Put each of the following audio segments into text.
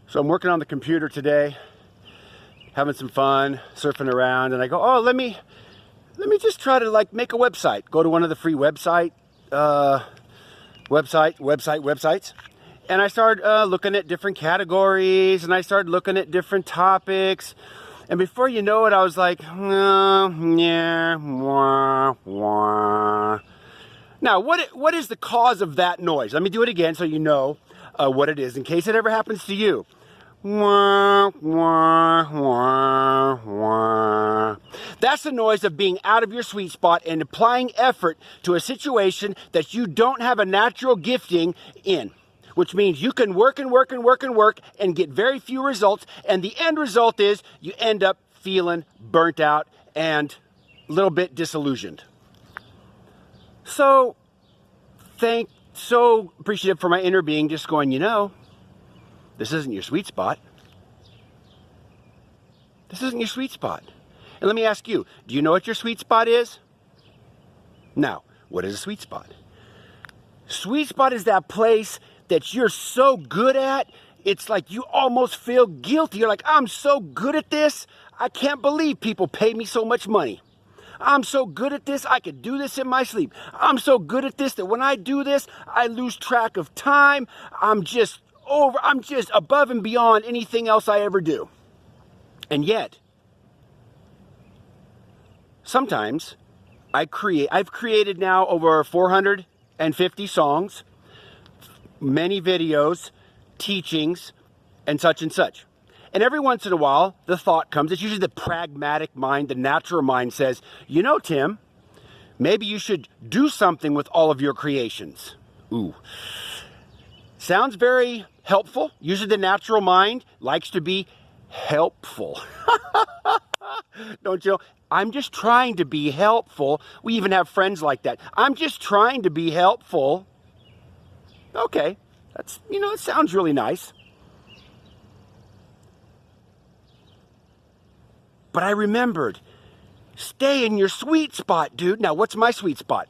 So I'm working on the computer today, having some fun, surfing around, and I go, oh, let me just try to like make a website. Go to one of the free websites. And I started looking at different categories, and I started looking at different topics. And before you know it, I was like, yeah, wah, wah. Now, what is the cause of that noise? Let me do it again so you know what it is, in case it ever happens to you. Wah, wah, wah, wah. That's the noise of being out of your sweet spot and applying effort to a situation that you don't have a natural gifting in. Which means you can work and work and work and work and get very few results. And the end result is you end up feeling burnt out and a little bit disillusioned. So appreciative for my inner being just going, this isn't your sweet spot. This isn't your sweet spot. And let me ask you, do you know what your sweet spot is? Now, what is a sweet spot? Sweet spot is that place that you're so good at, it's like you almost feel guilty. You're like, I'm so good at this, I can't believe people pay me so much money. I'm so good at this, I could do this in my sleep. I'm so good at this that when I do this, I lose track of time. I'm just above and beyond anything else I ever do. And yet, sometimes I've created now over 450 songs, many videos, teachings, and such and such. And every once in a while, the thought comes, it's usually the pragmatic mind, the natural mind says, Tim, maybe you should do something with all of your creations. Ooh. Sounds very helpful. Usually the natural mind likes to be helpful. Don't you know? I'm just trying to be helpful. We even have friends like that. I'm just trying to be helpful. Okay, that's, it sounds really nice. But I remembered, stay in your sweet spot, dude. Now, what's my sweet spot?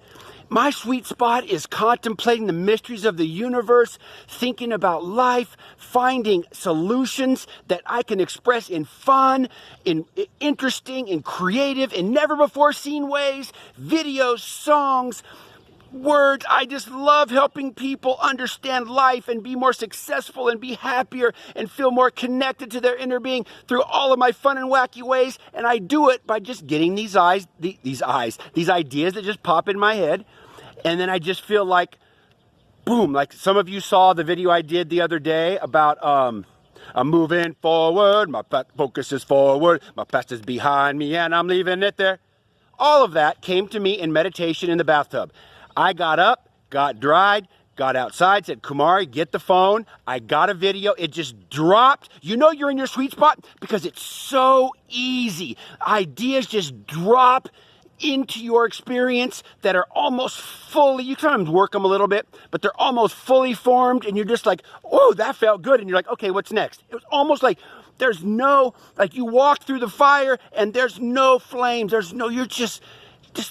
My sweet spot is contemplating the mysteries of the universe, thinking about life, finding solutions that I can express in fun, in interesting, in creative, in never before seen ways, videos, songs, words. I just love helping people understand life and be more successful and be happier and feel more connected to their inner being through all of my fun and wacky ways. And I do it by just getting these ideas that just pop in my head. And then I just feel like, boom, like some of you saw the video I did the other day about, I'm moving forward, my focus is forward, my past is behind me, and I'm leaving it there. All of that came to me in meditation in the bathtub. I got up, got dried, got outside, said, Kumari, get the phone. I got a video. It just dropped. You know you're in your sweet spot because it's so easy. Ideas just drop into your experience that are almost fully, you sometimes work them a little bit, but they're almost fully formed, and you're just like, oh, that felt good. And you're like, okay, what's next? It was almost like there's no, like you walk through the fire and there's no flames. You're just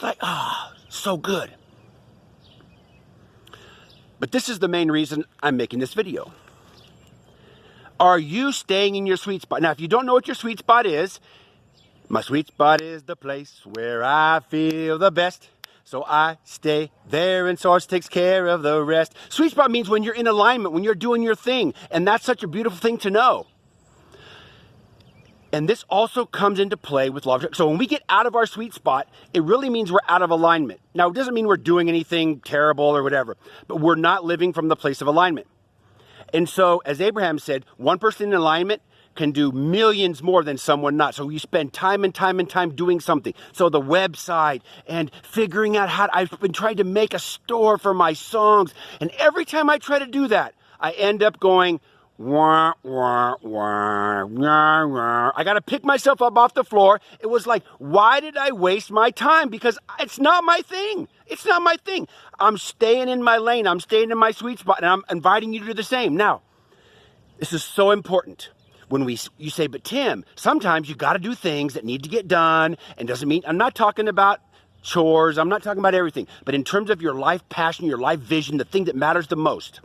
like, oh, so good. But this is the main reason I'm making this video. Are you staying in your sweet spot? Now, if you don't know what your sweet spot is, my sweet spot is the place where I feel the best. So I stay there and source takes care of the rest. Sweet spot means when you're in alignment, when you're doing your thing. And that's such a beautiful thing to know. And this also comes into play with law of attraction. So when we get out of our sweet spot, it really means we're out of alignment. Now, it doesn't mean we're doing anything terrible or whatever, but we're not living from the place of alignment. And so, as Abraham said, one person in alignment can do millions more than someone not. So you spend time and time and time doing something. So the website and figuring out I've been trying to make a store for my songs. And every time I try to do that, I end up going, wah, wah, wah, wah, wah. I got to pick myself up off the floor. It was like, why did I waste my time? Because it's not my thing. It's not my thing. I'm staying in my lane. I'm staying in my sweet spot, and I'm inviting you to do the same. Now, this is so important. When you say, but Tim, sometimes you got to do things that need to get done, and doesn't mean, I'm not talking about chores. I'm not talking about everything. But in terms of your life passion, your life vision, the thing that matters the most,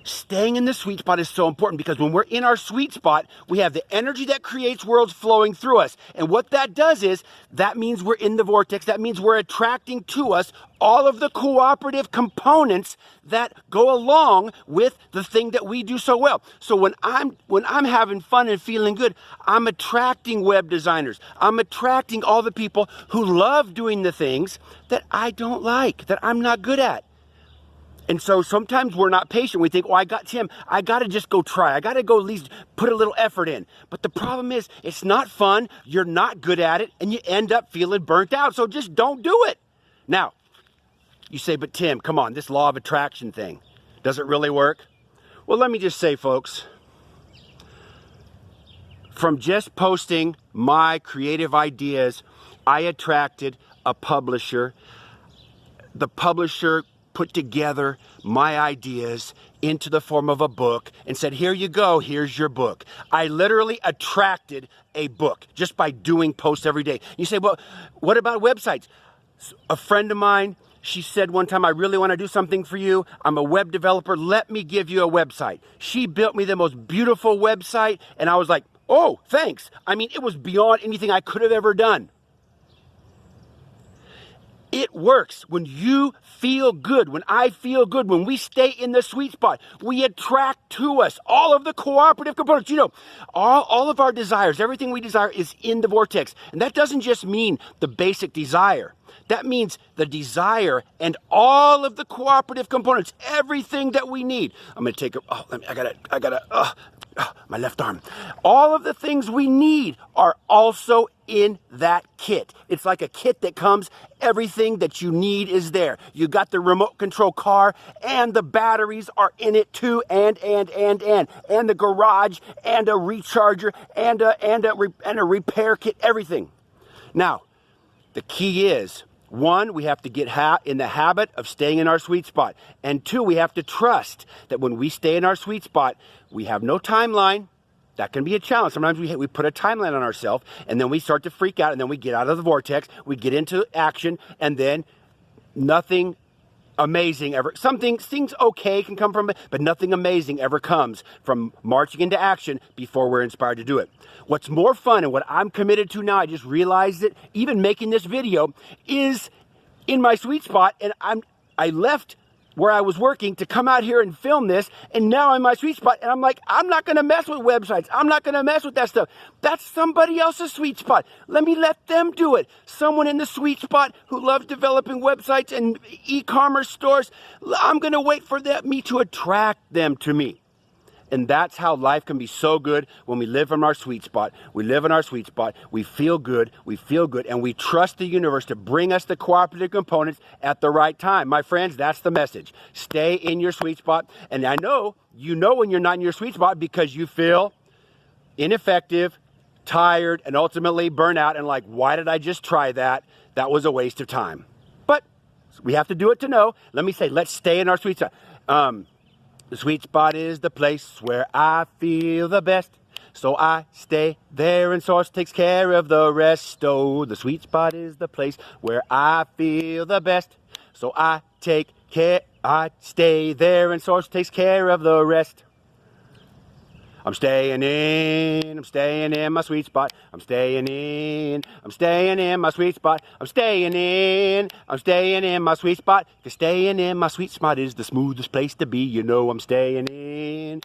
Staying in the sweet spot is so important because when we're in our sweet spot, we have the energy that creates worlds flowing through us. And what that does is, that means we're in the vortex. That means we're attracting to us all of the cooperative components that go along with the thing that we do so well. So when I'm having fun and feeling good, I'm attracting web designers. I'm attracting all the people who love doing the things that I don't like, that I'm not good at. And so sometimes we're not patient. We think, oh, I got Tim. I got to just go try. I got to go at least put a little effort in. But the problem is, it's not fun. You're not good at it. And you end up feeling burnt out. So just don't do it. Now, you say, but Tim, come on, this law of attraction thing, does it really work? Well, let me just say, folks, from just posting my creative ideas, I attracted a publisher. The publisher put together my ideas into the form of a book and said, here you go, here's your book. I literally attracted a book just by doing posts every day. You say, well, what about websites? A friend of mine, she said one time, I really want to do something for you. I'm a web developer. Let me give you a website. She built me the most beautiful website. And I was like, oh, thanks. I mean, it was beyond anything I could have ever done. It works when you feel good, when I feel good, when we stay in the sweet spot. We attract to us all of the cooperative components. You know, all of our desires, everything we desire is in the vortex. And that doesn't just mean the basic desire. That means the desire and all of the cooperative components, everything that we need. I'm going to take my left arm. All of the things we need are also in that kit. It's like a kit that comes, everything that you need is there. You got the remote control car and the batteries are in it too, and the garage and a recharger and a repair kit, everything. Now, the key is, one, we have to get in the habit of staying in our sweet spot. And two, we have to trust that when we stay in our sweet spot, we have no timeline. That can be a challenge. Sometimes we put a timeline on ourselves, and then we start to freak out, and then we get out of the vortex, we get into action, and then nothing amazing ever. Things okay can come from it, but nothing amazing ever comes from marching into action before we're inspired to do it. What's more fun and what I'm committed to now, I just realized it, even making this video, is in my sweet spot, and I left where I was working to come out here and film this, and now I'm in my sweet spot, and I'm like, I'm not going to mess with websites. I'm not going to mess with that stuff. That's somebody else's sweet spot. Let me let them do it. Someone in the sweet spot who loves developing websites and e-commerce stores, I'm going to wait for me to attract them to me. And that's how life can be so good when we live in our sweet spot. We live in our sweet spot. We feel good, and we trust the universe to bring us the cooperative components at the right time. My friends, that's the message. Stay in your sweet spot. And I know you know when you're not in your sweet spot because you feel ineffective, tired, and ultimately burn out and like, why did I just try that? That was a waste of time. But we have to do it to know. Let me say, let's stay in our sweet spot. The sweet spot is the place where I feel the best. So I stay there and Source takes care of the rest. Oh, the sweet spot is the place where I feel the best. So I stay there and Source takes care of the rest. I'm staying in my sweet spot. I'm staying in my sweet spot. I'm staying in my sweet spot. 'Cause staying in my sweet spot is the smoothest place to be. You know I'm staying in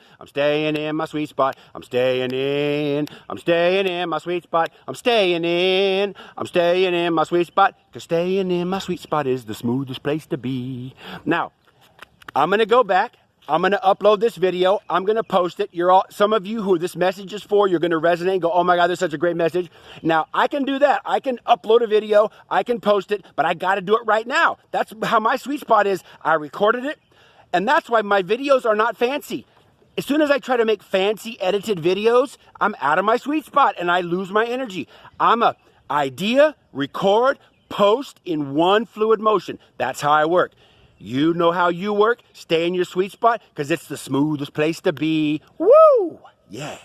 my sweet spot. I'm staying in my sweet spot. I'm staying in my sweet spot. 'Cause staying in my sweet spot is the smoothest place to be. Now, I'm going to go back. I'm going to upload this video. I'm going to post it. Some of you who this message is for, you're going to resonate and go, oh my God, this is such a great message. Now, I can do that. I can upload a video. I can post it, but I got to do it right now. That's how my sweet spot is. I recorded it, and that's why my videos are not fancy. As soon as I try to make fancy edited videos, I'm out of my sweet spot and I lose my energy. I'm a idea, record, post in one fluid motion. That's how I work. You know how you work. Stay in your sweet spot because it's the smoothest place to be. Woo! Yeah.